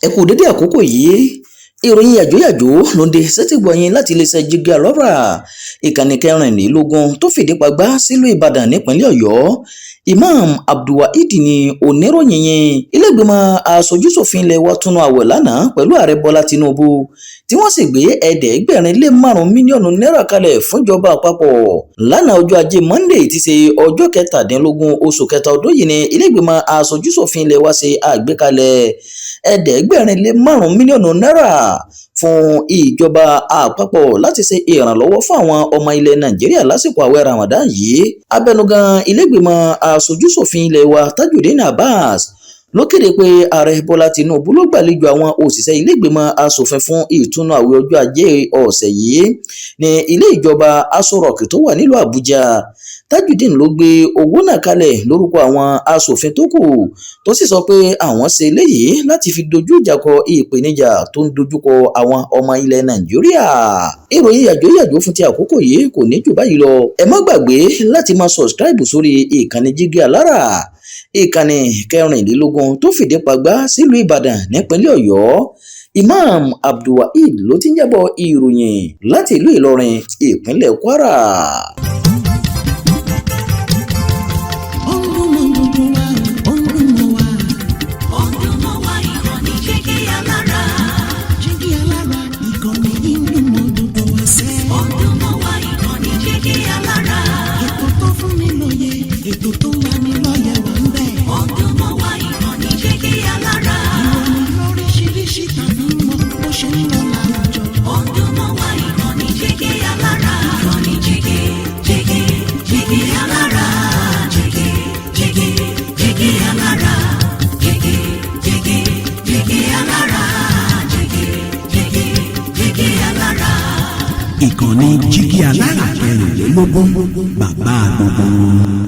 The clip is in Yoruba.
ẹ kú dédé àkókò yìí ìròyìn yàjóyàjó ló ń dé sétígbọ̀yìn láti iléeṣẹ́ Jígí Alọ́rà ìkànnì kẹrìnlélógún tó fìdí pagbá sílùú Ìbàdàn nípínlẹ̀ Ọ̀yọ́. Imam Abdulwaheed ni oníròyìn yẹn. Ilé-ìgbìmọ̀ aṣojú-ṣòfin ilẹ̀ wa túnú àwẹ̀ lánàá pẹ̀lú ààrẹ Bọ́lá Tinubu tí wọ́n sì gbé ẹ̀ẹ́dẹ́gbẹ̀rin-lé-márùn-ún mílíọ̀nù náírà kalẹ̀ fún ìjọba àpapọ̀. Lánàá ọjọ́ ajé Monday ti ṣe ọjọ́ kẹtàdínlógún oṣù kẹta ọdún yìí ni ilé-ìgbìmọ̀ aṣojú-ṣòfin ilẹ̀ wa ṣe àgbékalẹ̀ ẹ̀ẹ́dẹ́gbẹ̀rin-lé-márùn-ún mílíọ̀nù náírà fún ìjọba àpapọ̀ láti ṣe ìrànlọ́wọ́ fún àwọn ọmọ ilẹ̀ Nàìjíríà lásìkò àwẹ̀ Ramadan yìí. Abẹnugan ilé-ìgbìmọ̀ aṣojú-ṣòfin ilẹ̀ wa Tajudeen Abbas ló kéde pé ààrẹ Bọ́lá Tinubu ló gbàlejò àwọn òṣìṣẹ́ ilé-ìgbìmọ̀ aṣòfin fún ìtúnu àwẹ̀ ọjọ́ ajé ọ̀sẹ̀ yìí ní ilé ìjọba Aso Rock tó wà nílùú Àbújá. Tajudeen ló gbé owó náà kalẹ̀ lórúkọ àwọn aṣòfin tó kù tó sì sọ pé àwọn ṣe eléyìí láti fi dojú ìjà kọ ìpèníjà tó ń dojúkọ àwọn ọmọ ilẹ̀ Nàìjíríà. Ìròyìn yàjóyàjó fún ti àkókò yìí kò ní jù báyìí lọ. Ẹ má gbàgbé láti máa subscribe sórí ìkànnì Jígí Alọ́rà ìkànnì kẹrìnlélógún tó fìdí pagbá sílùú Ìbàdàn nípínlẹ̀ Ọ̀yọ́. Imam Abdulwaheed ló ti ń jábọ̀ ìròyìn láti ìlú Ìlọrin ìpínlẹ̀ Kwara. Ìkànnì Jígí Alọ́rà kẹrìnlélógún bàbá gbogbo.